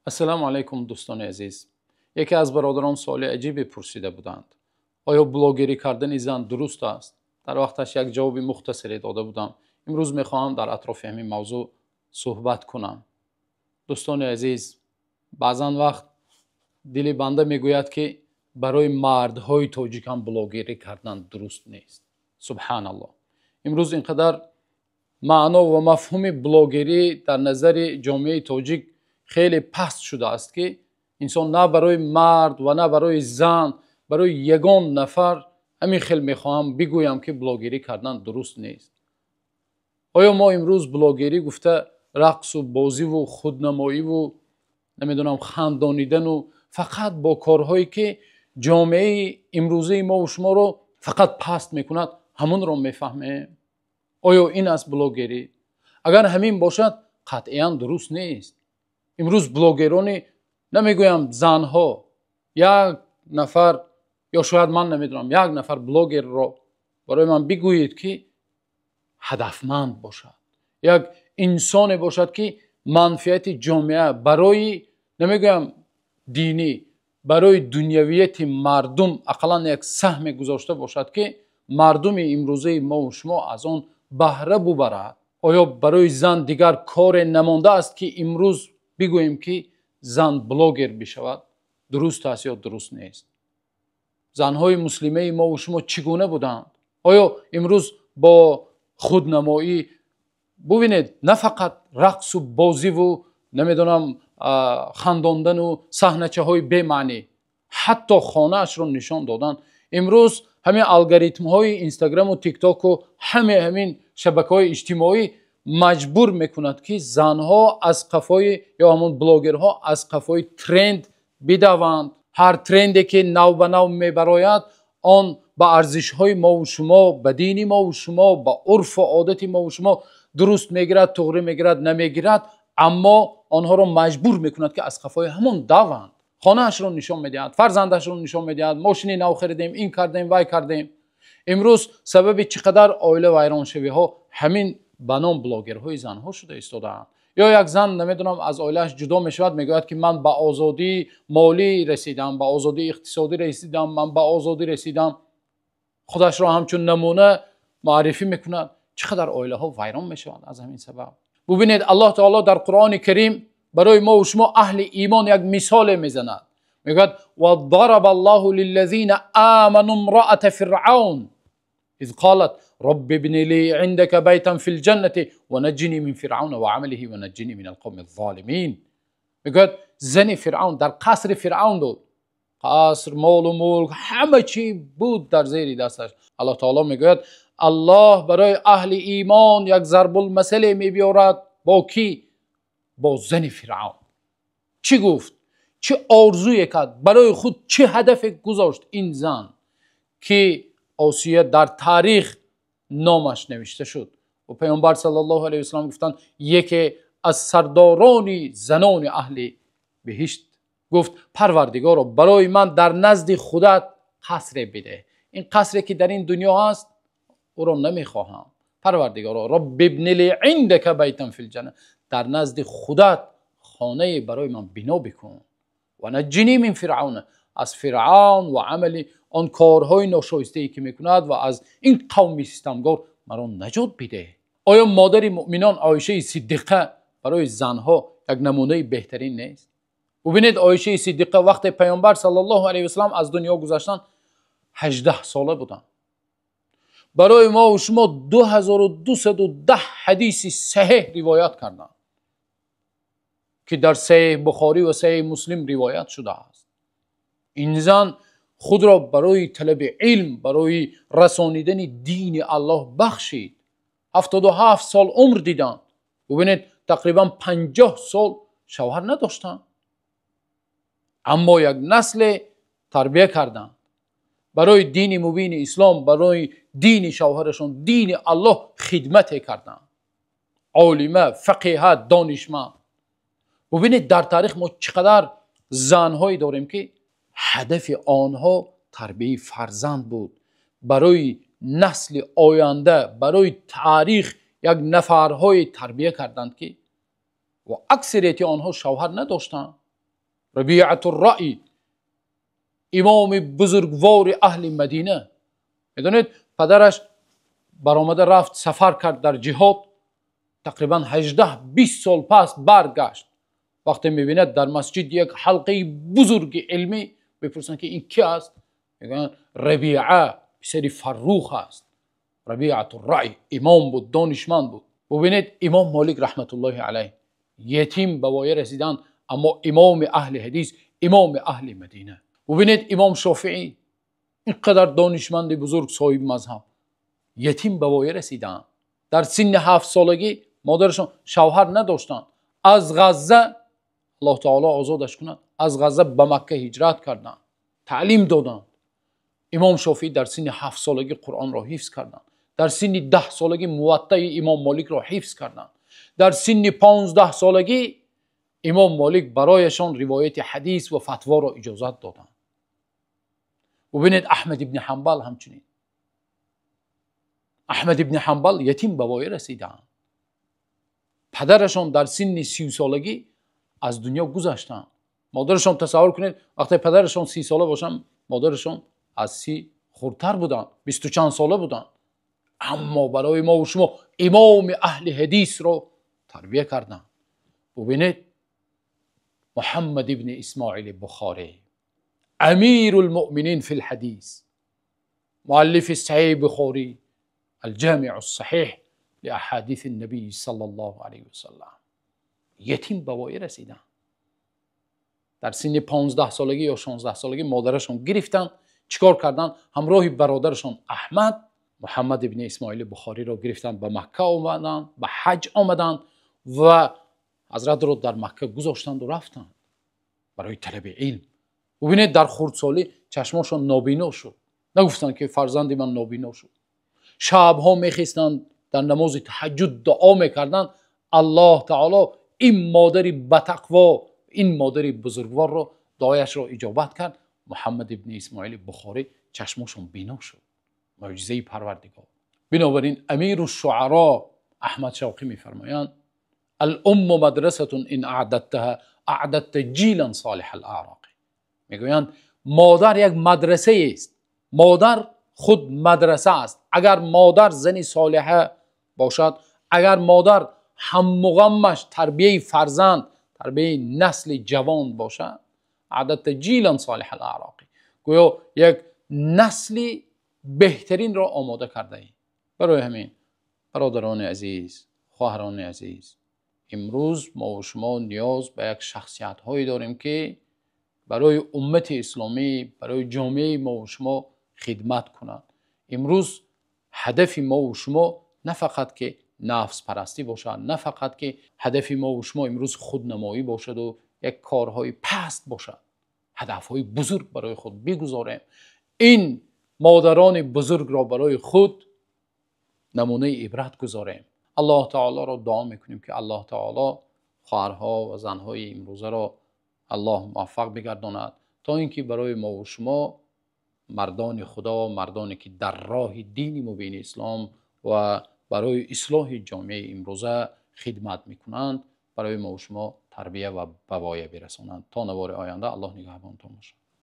السلام علیکم دوستان عزیز. یکی از برادران سوال عجیبی پرسیده بودند. آیا بلاگری کردن زن درست است؟ در وقتش یک جواب مختصری داده بودم. امروز میخواهم در اطراف همین موضوع صحبت کنم. دوستان عزیز، بعضا وقت دل بنده میگوید که برای مردهای تاجیک هم بلاگری کردن درست نیست. سبحان الله. امروز اینقدر معنا و مفهوم بلاگری در نظر جامعه تاجیک خیلی پست شده است که انسان نه برای مرد و نه برای زن، برای یگان نفر همین خیلی میخواهم بگویم که بلاگری کردن درست نیست. آیا ما امروز بلاگری گفته رقص و بازی و خودنمایی و نمیدونم خندانیدن و فقط با کارهایی که جامعه امروزه ما و شما رو فقط پست میکند همون رو میفهمیم؟ آیا این است بلاگری؟ اگر همین باشد قطعا درست نیست. امروز بلاگرانی، نمیگویم زنها، یک نفر یا شاید من نمیدونم یک نفر بلاگر را برای من بگویید که هدفمند باشد، یک انسان باشد که منفعت جامعه برای نمیگویم دینی، برای دنیویت مردم اقلا یک سهم گذاشته باشد که مردم امروزه ما و شما از آن بهره ببرد. آیا برای زن دیگر کار نمانده است که امروز بگوییم که زن بلاگر بشود؟ درست است یا درست نیست؟ زنهای مسلمه ما و شما چگونه بودند؟ آیا امروز با خودنمایی ببینید نه فقط رقص و بازی و نمیدونم خنداندن و صحنه‌چه های بی معنی، حتی خانه اش رو نشان دادن. امروز همین الگوریتم های اینستاگرام و تیک تاک و همین شبکه های اجتماعی مجبور میکند که زنها از قفای یا همون بلاگرها از قفای ترند بدوند. هر ترندی که نو به نو میبراید آن با ارزش های ما و شما، با دین ما و شما، با عرف و عادت ما و شما درست میگیرد، تغییر میگیرد، نمیگیرد، اما آنها را مجبور میکند که از قفای همون دوند. خانه اش رو نشان میدهد، فرزندش رو نشان میدهد، ماشین نو خریدیم، این کردیم، وای کردیم. امروز سبب چقدر عائله ویران شوی ها همین به نام بلاگرهای زنها شده ایستادند. یا یک زن نمیدونم از عائله‌اش جدا میشود، میگوید که من به آزادی مالی رسیدم، به آزادی اقتصادی رسیدم، من به آزادی رسیدم. خودش را همچون نمونه معرفی میکند. چقدر عائله ها ویران میشوند از همین سبب. ببینید الله تعالی در قرآن کریم برای ما و شما اهل ایمان یک مثال میزند. میگوید و ضرب الله للذین آمنوا امرأة فرعون اذ قالت رب ابن لي عندك بيتا في الجنة ونجني من فرعون وعمله ونجني من القوم الظالمين. میگوید زن فرعون در قصر فرعون بود، قصر، مال و ملک، همه چی بود در زیر دستش. الله تعالی میگوید الله برای اهل ایمان یک ضرب المثل میبیارد. با کی؟ با زن فرعون. چی گفت؟ چه آرزوی کرد؟ برای خود چه هدف گذاشت این زن که آسیه در تاریخ نامش نوشته شد و پیامبر صلی الله علیه و سلم گفتند یکی از سرداران زنان اهل بهشت گفت پروردگارا برای من در نزد خودت قصر بده. این قصری که در این دنیا هست او را نمیخواهم. پروردگارا رب ابن لی عندک بیتا فی الجنه، در نزد خودت خانه برای من بنا بکن. و نجنی من فرعون، از فرعون و عمل آن کارهای ناشایسته ای که میکند و از این قوم ستمگار مرا نجات بده. آیا مادر مؤمنان عایشه صدیقه برای زنها یک نمونه بهترین نیست؟ ببینید عایشه صدیقه وقت پیامبر صلی الله علیه و سلم از دنیا گذشتن 18 ساله بودند. برای ما و شما 2210 حدیث صحیح روایت کردند که در صحیح بخاری و صحیح مسلم روایت شده است. این زن خود را برای طلب علم، برای رسانیدن دین الله بخشید. 77 سال عمر دیدند. ببینید تقریبا 50 سال شوهر نداشتند، اما یک نسل تربیه کردند برای دین مبین اسلام، برای دین شوهرشون، دین الله خدمت کردند. عالمه، فقیه، دانشمند. ببینید در تاریخ ما چقدر زنهایی داریم که هدف آنها تربیه فرزند بود، برای نسل آینده، برای تاریخ یک نفرهای تربیه کردند که و اکثریت آنها شوهر نداشتند. ربیعة الرأی، امام بزرگوار اهل مدینه. میدونید پدرش برآمده رفت سفر کرد در جهاد، تقریبا 18-20 سال پس برگشت. وقتی میبیند در مسجد یک حلقه بزرگ علمی، بپرسن که این کی است؟ میگن ربیعه پسر فروخ است. ربیعة الرأی امام بود، دانشمند بود. ببینید امام مالک رحمت الله علیه یتیم به وای رسیدن، اما امام اهل حدیث، امام اهل مدینه. ببینید امام شافعی اینقدر دانشمند بزرگ صاحب مذهب، یتیم به وای رسیدن. در سن 7 سالگی مادرشون شوهر نداشتن، از غزه الله تعالی آزادش کنند، از غزه به مکه هجرت کردند، تعلیم دادند. امام شافعی در سن 7 سالگی قرآن را حفظ کردند. در سن 10 سالگی موطأ امام مالک را حفظ کردند. در سن 15 سالگی امام مالک برایشان روایت حدیث و فتوا را اجازت دادند. ببینید احمد ابن حنبل همچنین. احمد ابن حنبل یتیم به وای رسیدند. پدرشان در سن 30 سالگی از دنیا گذشتند. مادرشان تصور کنید وقتی پدرشان 30 ساله باشن، مادرشان از 30 خردتر بودن، 20 و چند ساله بودن. اما برای ما و شما امام اهل حدیث رو تربیه کردن. ببینید محمد ابن اسماعیل بخاری، امیر المؤمنین فی الحدیث، مؤلف صحیح بخاری، الجامع الصحیح لاحادیث النبی صلی الله علیه و سلم، یتیم به وای رسیدن. در سن 15 سالگی یا 16 سالگی مادرشون گرفتن، چیکار کردن؟ همراه برادرشون احمد، محمد ابن اسماعیل بخاری را گرفتن، به مکه آمدن، به حج آمدن و حضرت رو در مکه گذاشتند و رفتن برای طلب علم. ببینید در خردسالی چشماشون نابینا شد. نگفتن که فرزند من نابینا شد. شبها میخیستند در نماز تهجد دعا میکردن الله تعالی این مادری بتقوا، این مادری بزرگوار رو دعایش را اجابت کرد. محمد ابن اسماعیل بخاری چشماشون بینا شد. معجزه پروردگار. بنابراین امیر الشعراء احمد شوقی میفرمایند الام مدرسه ان اعددتها اعددت جیلا صالح الاعراق. میگویند مادر یک مدرسه است. مادر خود مدرسه است. اگر مادر زنی صالحه باشد، اگر مادر هم غمش تربیه فرزند، تربیه نسل جوان باشد، اعددت جیلا صالح الاعراق، گویا یک نسلی بهترین را آماده کرده ای. برای همین برادران عزیز، خواهران عزیز، امروز ما و شما نیاز به یک شخصیت هایی داریم که برای امت اسلامی، برای جامعه ما و شما خدمت کنند. امروز هدف ما و شما نه فقط که نفس پرستی باشد، نه فقط که هدف ما و شما امروز خودنمایی باشد و یک کارهای پست باشد. هدفهای بزرگ برای خود بگذاریم. این مادران بزرگ را برای خود نمونه عبرت گذاریم. الله تعالی را دعا میکنیم که الله تعالی خواهرها و زنهای امروزه را الله موفق بگرداند تا اینکه برای ما و شما مردان خدا، مردانی که در راه دین مبین اسلام و برای اصلاح جامعه امروزه خدمت میکنند، برای ما و شما تربیه و بوایه برسانند. تا نوار آینده الله نگهبانتان باشد.